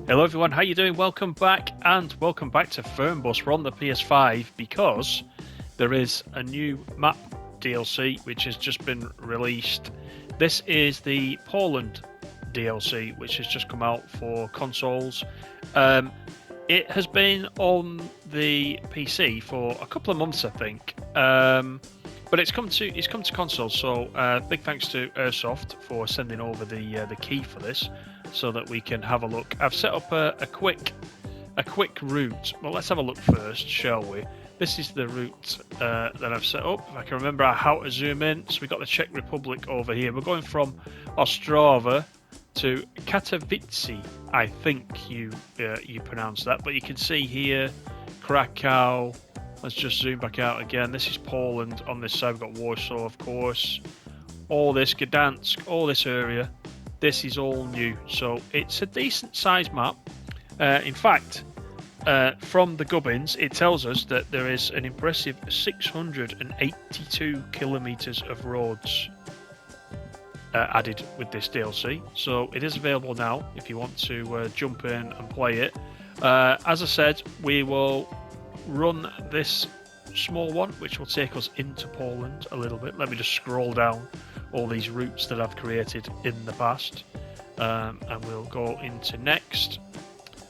Hello everyone, how you doing? Welcome back, and welcome back to Fernbus. We're on the PS5 because there is a new map DLC which has just been released. This is the Poland DLC which has just come out for consoles. It has been on the PC for a couple of months, I think, but it's come to consoles. So big thanks to Airsoft for sending over the key for this, so that we can have a look. I've set up a quick route. Well, let's have a look first, shall we? This is the route that I've set up. If I can remember how to zoom in. So we've got the Czech Republic over here. We're going from Ostrava to Katowice, I think you pronounce that. But you can see here, Krakow. Let's just zoom back out again. This is Poland. On this side, we've got Warsaw, of course. All this, Gdansk, all this area. This is all new, so it's a decent sized map. In fact, from the gubbins, it tells us that there is an impressive 682 kilometres of roads added with this DLC. So it is available now if you want to jump in and play it. As I said, we will run this small one, which will take us into Poland a little bit. Let me just scroll down all these routes that I've created in the past, and we'll go into next.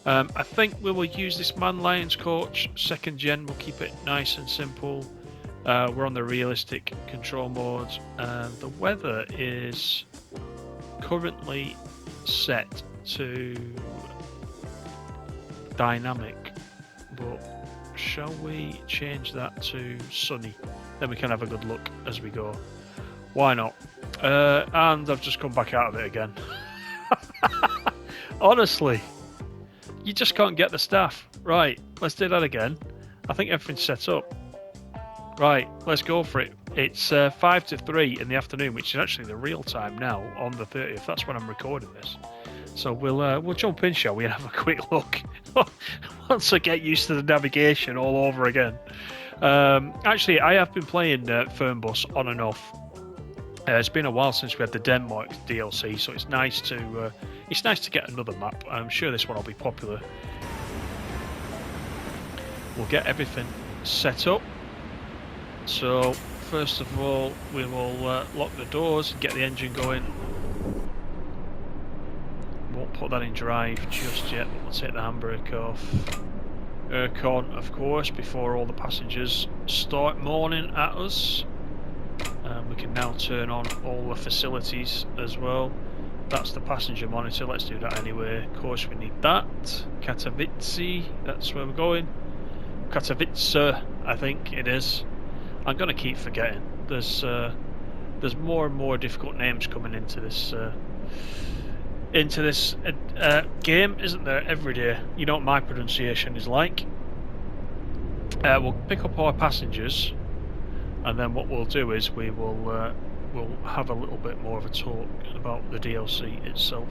I think we will use this Man Lions coach, 2nd gen. We'll keep it nice and simple. We're on the realistic control mode. The weather is currently set to dynamic, but shall we change that to sunny? Then we can have a good look as we go. Why not? And I've just come back out of it again. Honestly, you just can't get the staff. Right, let's do that again. I think everything's set up. Right, let's go for it. It's 5 to 3 in the afternoon, which is actually the real time now on the 30th. That's when I'm recording this. So we'll jump in, shall we, and have a quick look. Once I get used to the navigation all over again. Actually, I have been playing Fernbus on and off. It's been a while since we had the Denmark DLC, so it's nice to get another map. I'm sure this one will be popular. We'll get everything set up. So first of all, we will lock the doors and get the engine going. Won't put that in drive just yet, but we'll take the handbrake off. Aircon, of course, before all the passengers start mourning at us. We can now turn on all the facilities as well. That's the passenger monitor. Let's do that anyway. Of course, we need that. Katowice, that's where we're going. Katowice, I think it is. I'm going to keep forgetting. There's more and more difficult names coming into this game, isn't there? Every day. You know what my pronunciation is like. We'll pick up our passengers. And then what we'll do is we'll have a little bit more of a talk about the DLC itself.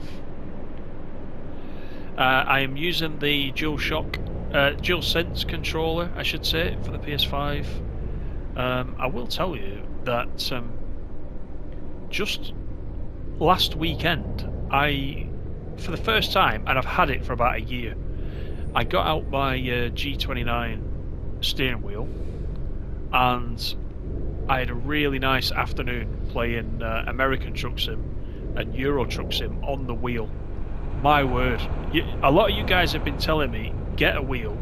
I am using the DualSense controller, I should say, for the PS5. I will tell you that just last weekend, for the first time, and I've had it for about a year, I got out my G29 steering wheel, and I had a really nice afternoon playing American Truck Sim and Euro Truck Sim on the wheel. My word, a lot of you guys have been telling me, get a wheel,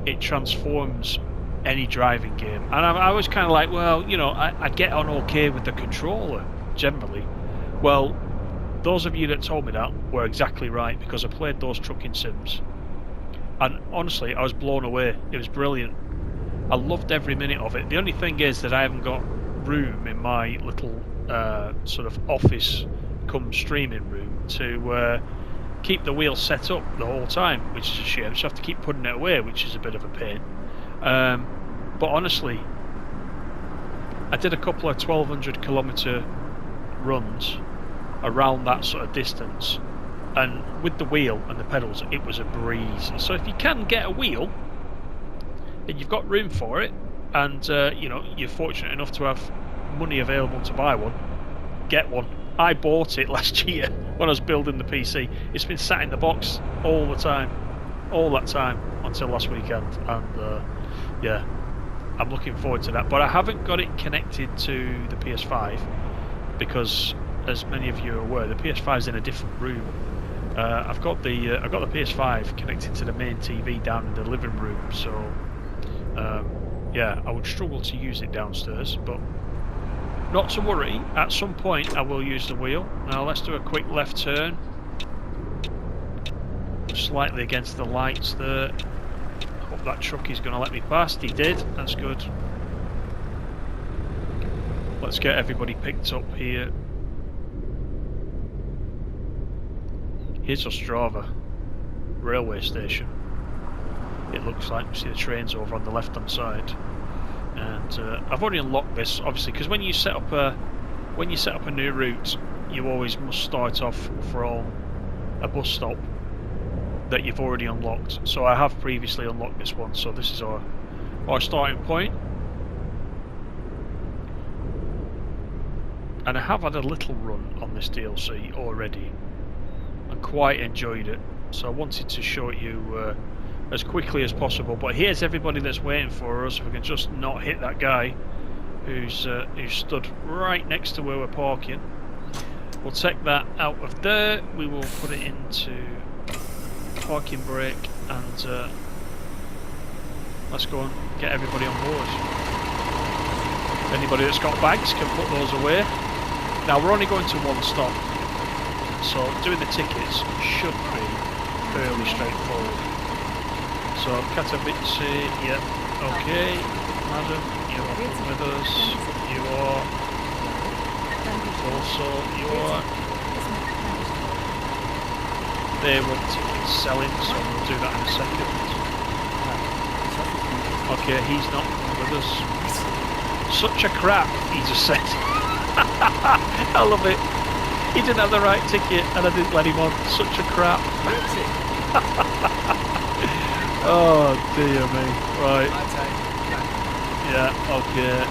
it transforms any driving game. And I was kind of like, well, you know, I'd get on okay with the controller, generally. Well, those of you that told me that were exactly right, because I played those trucking sims. And honestly, I was blown away. It was brilliant. I loved every minute of it. The only thing is that I haven't got room in my little sort of office come streaming room to keep the wheel set up the whole time, which is a shame. So I have to keep putting it away, which is a bit of a pain. But honestly, I did a couple of 1,200 kilometre runs around that sort of distance, and with the wheel and the pedals, it was a breeze. So if you can get a wheel and you've got room for it, and you know, you're fortunate enough to have money available to buy one, get one. I bought it last year when I was building the PC. It's been sat in the box all the time, all that time until last weekend, and yeah, I'm looking forward to that. But I haven't got it connected to the PS5 because, as many of you are aware, the PS5 is in a different room. I've got the PS5 connected to the main TV down in the living room, so yeah, I would struggle to use it downstairs, but not to worry. At some point, I will use the wheel. Now let's do a quick left turn, slightly against the lights there. Hope that truck is going to let me past. He did. That's good. Let's get everybody picked up here. Here's Ostrava railway station. It looks like we see the trains over on the left hand side, and I've already unlocked this obviously because when you set up a new route, you always must start off from a bus stop that you've already unlocked. So I have previously unlocked this one, so this is our starting point. And I have had a little run on this DLC already and quite enjoyed it, so I wanted to show it you as quickly as possible. But here's everybody that's waiting for us. If we can just not hit that guy who's stood right next to where we're parking. We'll take that out of there. We will put it into parking brake, and let's go and get everybody on board. Anybody that's got bags can put those away. Now we're only going to one stop, so doing the tickets should be fairly straightforward. So Katowice, yeah, okay, madam, you are with us, you are, also you are. They want tickets selling, so we'll do that in a second. Okay, he's not with us. Such a crap, he just said. I love it. He didn't have the right ticket and I didn't let him on. Such a crap. Oh dear me. Right. Yeah, okay.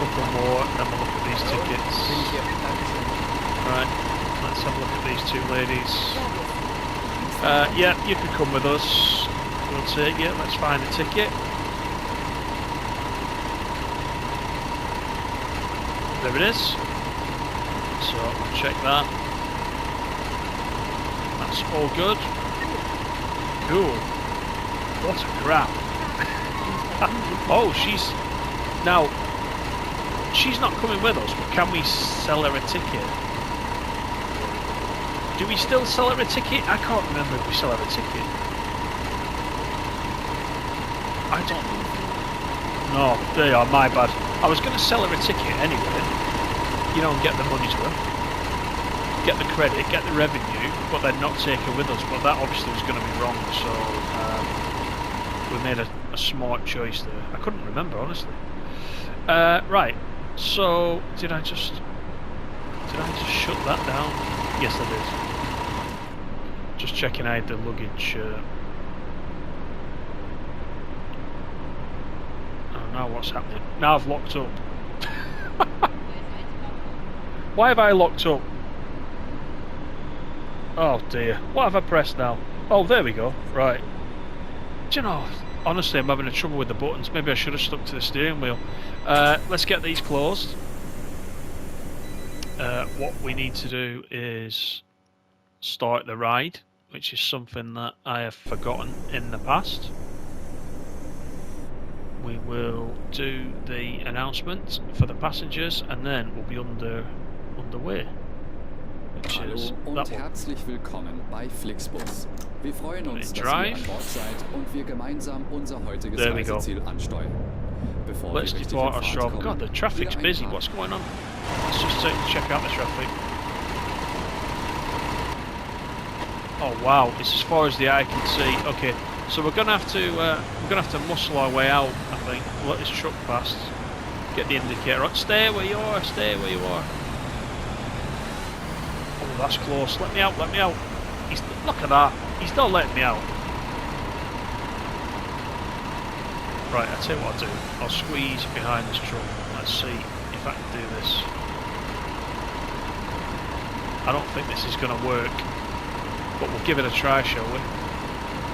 Couple more and we'll look at these tickets. Right, let's have a look at these two ladies. Yeah, you can come with us. We'll take it. Let's find a ticket. There it is. So check that. That's all good. Cool. What a crap. Oh, she's not coming with us, but can we sell her a ticket? Do we still sell her a ticket? I can't remember if we sell her a ticket. I don't know. No, there you are, my bad. I was going to sell her a ticket anyway, you know, and get the money's worth, get the credit, get the revenue, but then not take her with us. But that obviously was going to be wrong, so we made a smart choice there. I couldn't remember, honestly. Right, so did I just shut that down? Yes, I did. Just checking I had the luggage. Now what's happening? Now I've locked up. Why have I locked up? Oh dear. What have I pressed now? Oh, there we go. Right. Do you know, honestly, I'm having a trouble with the buttons. Maybe I should have stuck to the steering wheel. Let's get these closed. What we need to do is start the ride, which is something that I have forgotten in the past. We will do the announcement for the passengers and then we'll be underway. Hallo und herzlich willkommen bei FlixBus. Wir freuen uns, dass ihr an Bord seid und wir gemeinsam unser heutiges Reiseziel ansteuern. Bevor wir richtig in Fahrt kommen, God, the traffic's busy. What's going on? Let's just check out the traffic. Oh wow, it's as far as the eye can see. Okay. So we're gonna have to muscle our way out, I think. Let this truck past. Get the indicator on. Stay where you are, stay where you are. Oh, that's close. Let me out, let me out. Look at that. He's not letting me out. Right, I'll tell you what I'll do. I'll squeeze behind this truck. Let's see if if I can do this. I don't think this is going to work, but we'll give it a try, shall we?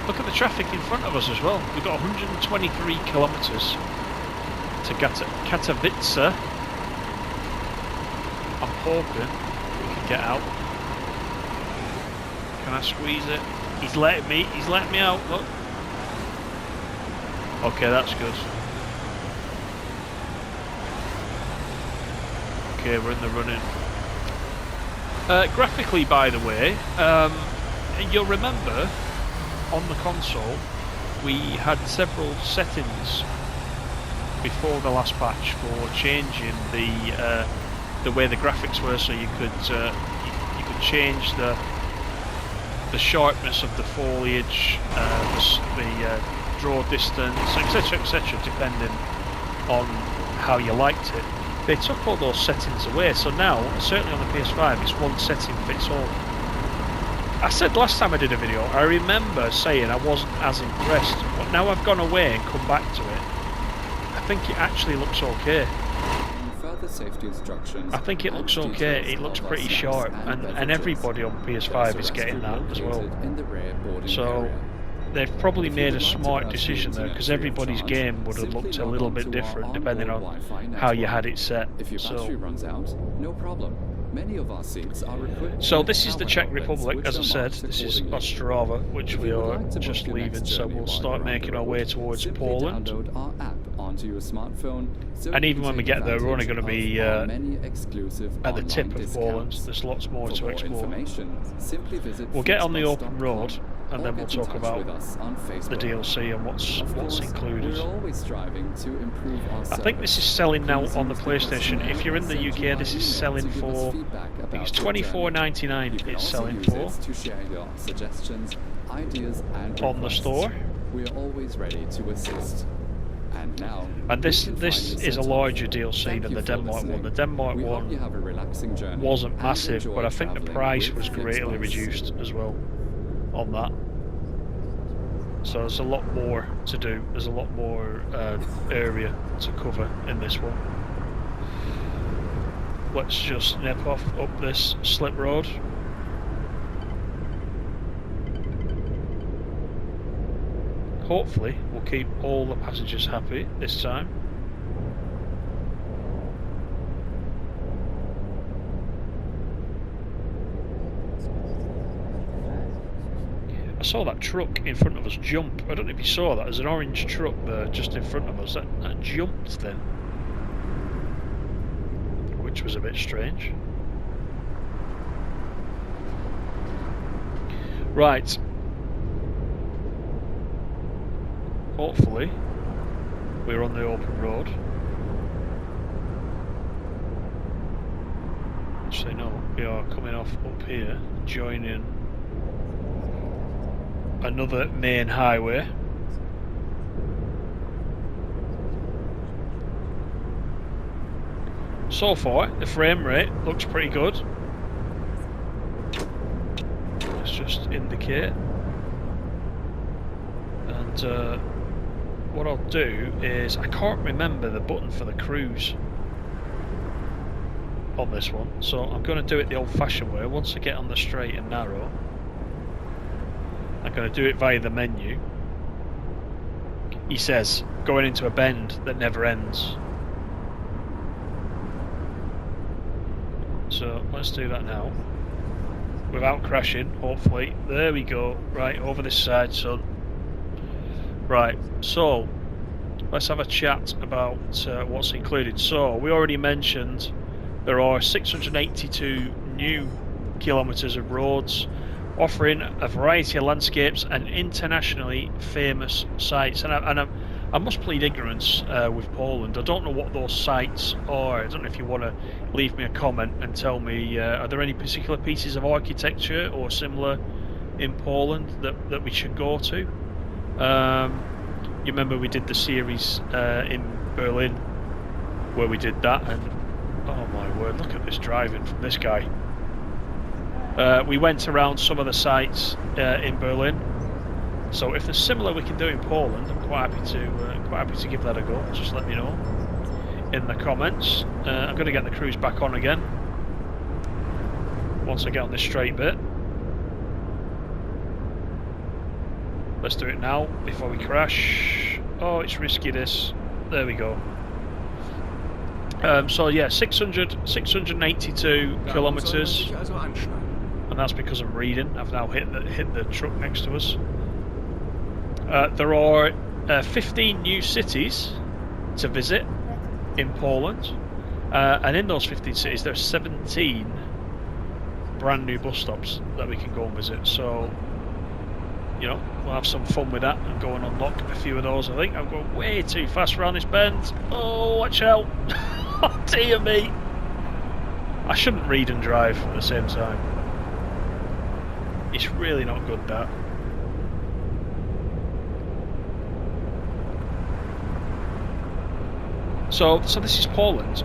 Look at the traffic in front of us as well. We've got 123 kilometres to Katowice. I'm hoping we can get out. Can I squeeze it? He's letting me out, look. Okay, that's good. Okay, we're in the running. Graphically, by the way, you'll remember on the console we had several settings before the last patch for changing the way the graphics were, so you could change the sharpness of the foliage, the draw distance, etc., depending on how you liked it. They took all those settings away, so now, certainly on the PS5, it's one setting fits all. I said last time I did a video, I remember saying I wasn't as impressed, but now I've gone away and come back to it. I think it actually looks okay. I think it looks okay, it looks pretty sharp, and everybody on PS5 is getting that as well. So they've probably made a smart decision there, because everybody's game would have looked a little bit different depending on how you had it set. So this is the Czech Republic, as I said. This is Ostrava, which we are just leaving, so we'll start making our way towards Poland. And even when we get there, we're only going to be at the tip of Poland. There's lots more to explore. We'll get on the open road, and then we'll talk about the DLC and what's included. I think this is selling now on the PlayStation. If you're in the UK, this is selling for, I think it's $24.99 it's selling for on the store. We are always ready to assist. And this is a larger DLC than the Denmark one. The Denmark one wasn't massive, but I think the price was greatly reduced as well on that. So there's a lot more to do. There's a lot more area to cover in this one. Let's just nip off up this slip road. Hopefully we'll keep all the passengers happy this time. I saw that truck in front of us jump. I don't know if you saw that. There's an orange truck there just in front of us. That jumped then. Which was a bit strange. Right. Hopefully we're on the open road. Actually no, we are coming off up here, joining another main highway. So far the frame rate looks pretty good. Let's just indicate. And what I'll do is, I can't remember the button for the cruise on this one, so I'm going to do it the old-fashioned way. Once I get on the straight and narrow, I'm going to do it via the menu. He says, going into a bend that never ends. So let's do that now, without crashing, hopefully. There we go, right, over this side, son. Right, so let's have a chat about what's included. So we already mentioned there are 682 new kilometres of roads, offering a variety of landscapes and internationally famous sites. And I must plead ignorance with Poland. I don't know what those sites are. I don't know if you want to leave me a comment and tell me, are there any particular pieces of architecture or similar in Poland that we should go to? You remember we did the series in Berlin where we did that, and oh my word, look at this driving from this guy. We went around some of the sites in Berlin, so if there's similar we can do in Poland, I'm quite happy to give that a go. Just let me know. in the comments. I'm going to get the cruise back on again once I get on this straight bit. Let's do it now before we crash. Oh, it's risky this. There we go. So yeah, 682 kilometres, and that's because I'm reading. I've now hit the truck next to us. There are 15 new cities to visit in Poland, and in those 15 cities there are 17 brand new bus stops that we can go and visit. So, you know, we'll have some fun with that and go and unlock a few of those. I think I'm going way too fast around this bend. Oh, watch out! Oh dear me! I shouldn't read and drive at the same time. It's really not good, that. So this is Poland.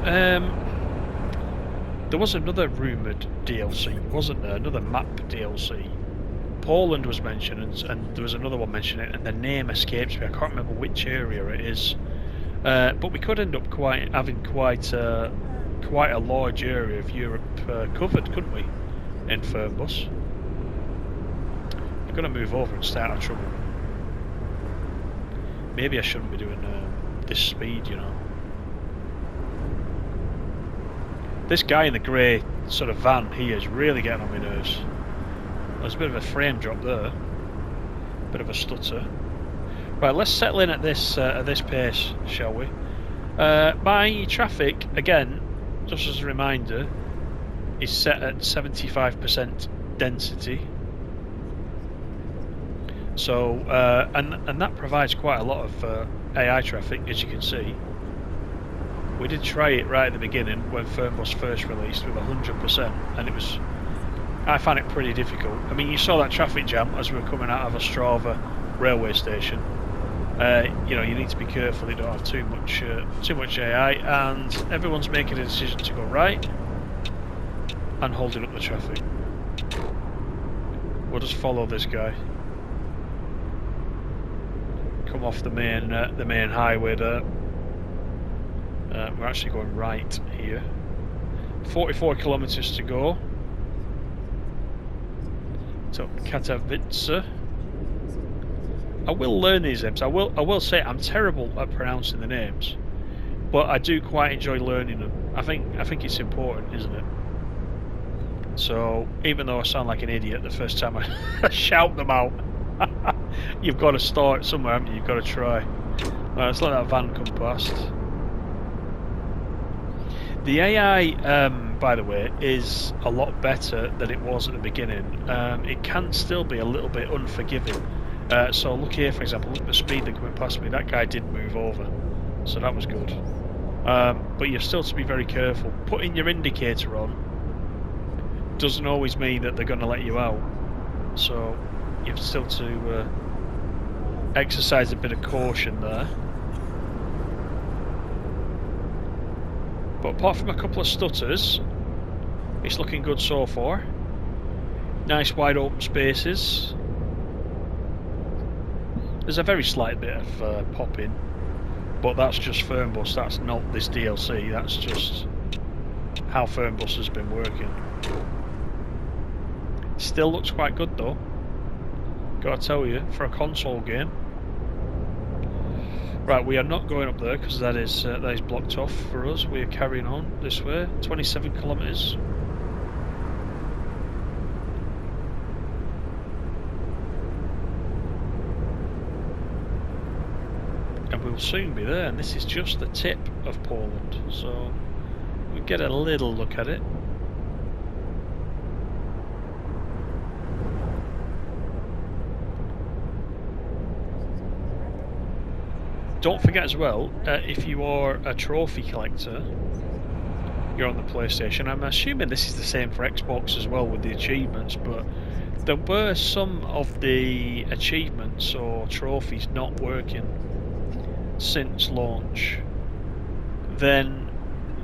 There was another rumoured DLC, wasn't there? Another map DLC. Poland was mentioned, and there was another one mentioning it, and the name escapes me. I can't remember which area it is. But we could end up having quite a large area of Europe covered, couldn't we? In Fernbus. I'm going to move over and stay out of trouble. Maybe I shouldn't be doing this speed, you know. This guy in the grey sort of van here is really getting on my nerves. There's a bit of a frame drop there. Bit of a stutter. Right, let's settle in at this pace, shall we? My traffic, again, just as a reminder, is set at 75% density. So, and that provides quite a lot of AI traffic, as you can see. We did try it right at the beginning when Fernbus first released with 100%, and I found it pretty difficult. I mean, you saw that traffic jam as we were coming out of Ostrava railway station. You know, you need to be careful you don't have too much AI, and everyone's making a decision to go right and holding up the traffic. We'll just follow this guy. Come off the main highway there. We're actually going right here. 44 kilometres to go. So Katowice. I will learn these names. I will say I'm terrible at pronouncing the names, but I do quite enjoy learning them. I think it's important, isn't it? So even though I sound like an idiot the first time I shout them out, you've got to start somewhere, haven't you? You've got to try. Right, let's let that van come past. The AI, by the way, is a lot better than it was at the beginning. It can still be a little bit unforgiving. So look here, for example, look at the speed that coming past me. That guy did move over, so that was good. But you're still to be very careful. Putting your indicator on doesn't always mean that they're going to let you out. So you've still to exercise a bit of caution there. But apart from a couple of stutters, it's looking good so far. Nice wide open spaces. There's a very slight bit of pop-in, but that's just Fernbus, that's not this DLC, that's just how Fernbus has been working. Still looks quite good though, gotta tell you, for a console game. Right, we are not going up there because that is blocked off for us. We are carrying on this way, 27 kilometres. And we'll soon be there, and this is just the tip of Poland, so we get a little look at it. Don't forget as well, if you are a trophy collector, you're on the PlayStation. I'm assuming this is the same for Xbox as well with the achievements, but there were some of the achievements or trophies not working since launch. Then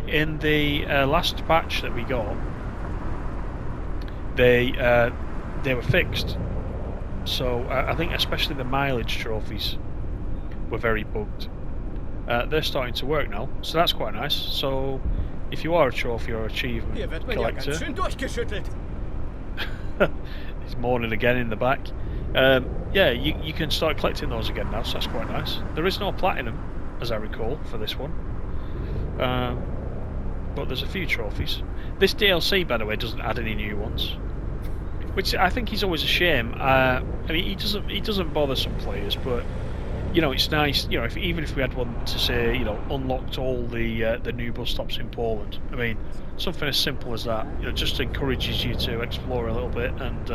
in the last patch that we got, they were fixed. So I think especially the mileage trophies were very bugged. they're starting to work now, so that's quite nice. So if you are a trophy or achievement collector, he's moaning again in the back. Yeah, you can start collecting those again now, so that's quite nice. There is no platinum, as I recall, for this one, but there's a few trophies. This DLC, by the way, doesn't add any new ones, which I think is always a shame. I mean, he doesn't bother some players, but you know, it's nice. You know, even if we had one to say, you know, unlocked all the new bus stops in Poland. I mean, something as simple as that. You know, just encourages you to explore a little bit and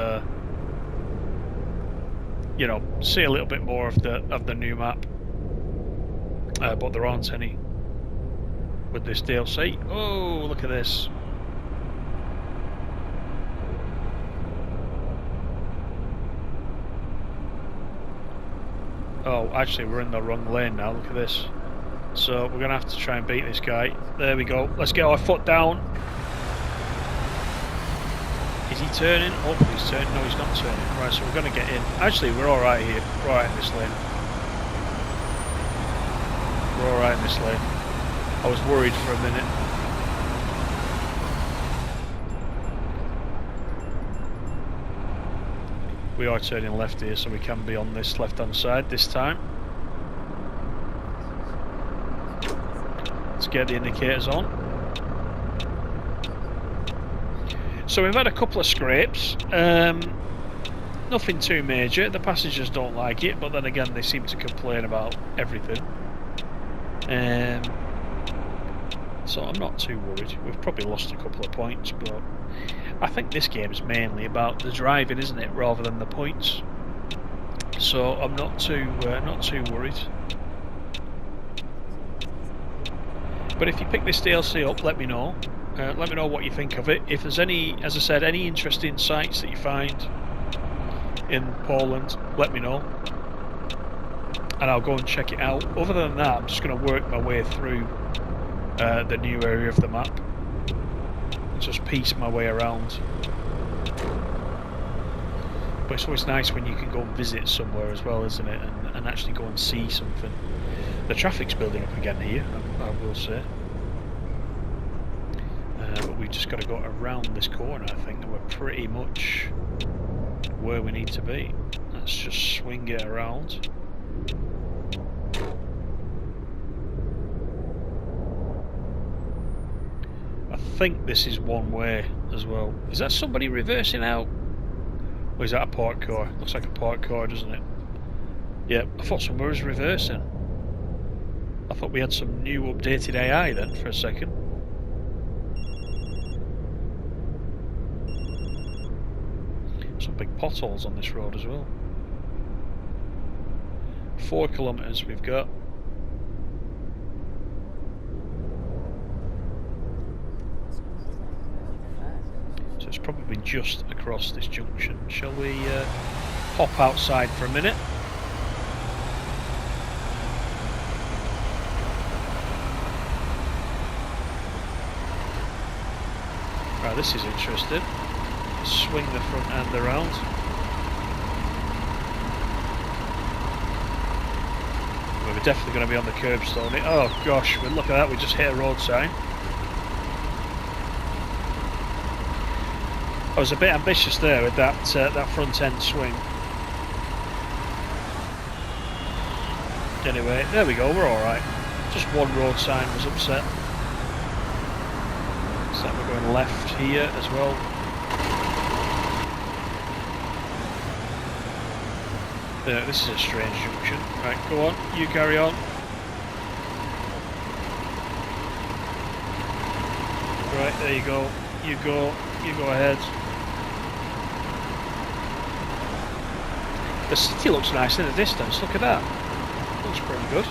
you know, see a little bit more of the new map. But there aren't any with this DLC. Oh, look at this. Oh, actually, we're in the wrong lane now. Look at this. So we're going to have to try and beat this guy. There we go. Let's get our foot down. Is he turning? Hopefully he's turning. No, he's not turning. Right, so we're going to get in. Actually, we're alright here. We're alright in this lane. We're alright in this lane. I was worried for a minute. We are turning left here, so we can be on this left-hand side this time. Let's get the indicators on. So we've had a couple of scrapes. Nothing too major. The passengers don't like it, but then again, they seem to complain about everything. So I'm not too worried. We've probably lost a couple of points, but I think this game is mainly about the driving, isn't it, rather than the points. So I'm not too worried. But if you pick this DLC up, let me know. Let me know what you think of it. If there's any, as I said, any interesting sites that you find in Poland, let me know, and I'll go and check it out. Other than that, I'm just going to work my way through the new area of the map. Just piece my way around. But it's always nice when you can go and visit somewhere as well, isn't it? And actually go and see something. The traffic's building up again here, I will say. But we've just got to go around this corner, I think, and we're pretty much where we need to be. Let's just swing it around. I think this is one way as well. Is that somebody reversing out? Or is that a parked car? Looks like a parked car, doesn't it? Yeah, I thought someone was reversing. I thought we had some new updated AI then for a second. Some big potholes on this road as well. 4 kilometres we've got. So it's probably just across this junction. Shall we hop outside for a minute? Right, this is interesting. Swing the front end around. We're definitely going to be on the curbstone. Oh gosh, look at that, we just hit a road sign. I was a bit ambitious there with that front end swing. Anyway, there we go, we're alright. Just one road sign was upset. So we're going left here as well. This is a strange junction. Right, go on, you carry on. Right, there you go. You go ahead. The city looks nice in the distance, look at that. Looks pretty good.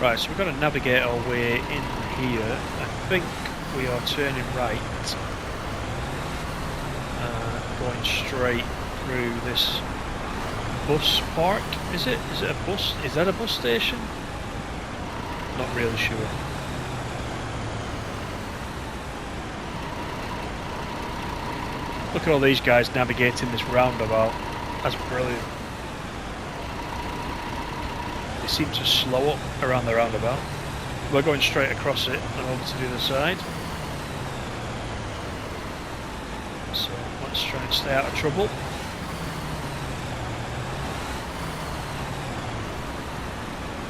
Right, so we're going to navigate our way in here. I think we are turning right. Going straight through this bus park, is it? Is it a bus? Is that a bus station? Not really sure. Look at all these guys navigating this roundabout. That's brilliant. they seem to slow up around the roundabout. We're going straight across it and over to the other side. So let's try and stay out of trouble.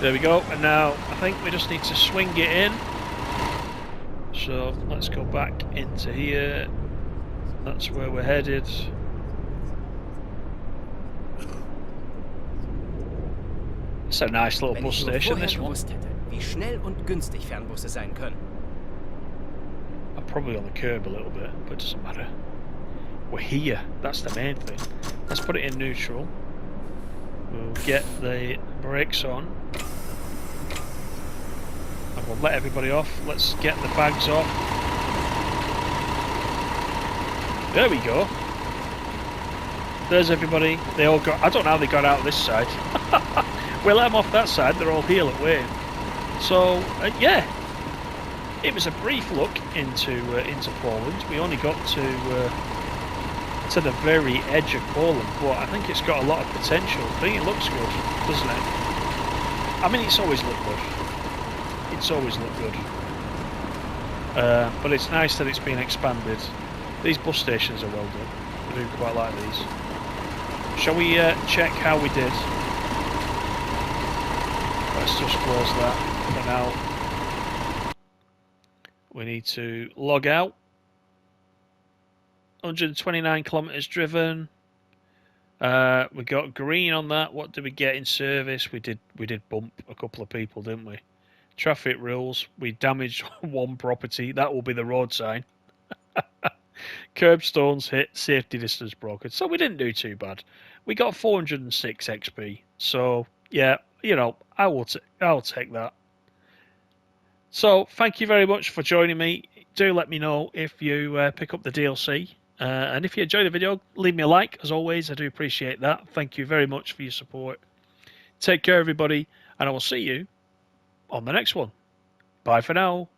There we go, and now I think we just need to swing it in. So let's go back into here. That's where we're headed. It's a nice little bus station, this one. Wie schnell und günstig Fernbusse sein können. I'm probably on the curb a little bit, but it doesn't matter. We're here, that's the main thing. Let's put it in neutral. We'll get the brakes on. And we'll let everybody off. Let's get the bags off. There we go. There's everybody. They all got... I don't know how they got out this side. We'll let them off that side. They're all here at Wayne. So, yeah. It was a brief look into Poland. We only got to the very edge of Poland, but I think it's got a lot of potential. I think it looks good, doesn't it? I mean, it's always looked good. It's always looked good. But it's nice that it's been expanded. These bus stations are well done. I do quite like these. Shall we check how we did? Let's just close that for now. We need to log out. 129 kilometres driven. We got green on that. What did we get in service? We did bump a couple of people, didn't we? Traffic rules. We damaged one property. That will be the road sign. Curbstones hit. Safety distance broken. So we didn't do too bad. We got 406 XP. So yeah, you know, I'll take that. So thank you very much for joining me. Do let me know if you pick up the DLC. And if you enjoyed the video, leave me a like. As always, I do appreciate that. Thank you very much for your support. Take care, everybody, and I will see you on the next one. Bye for now.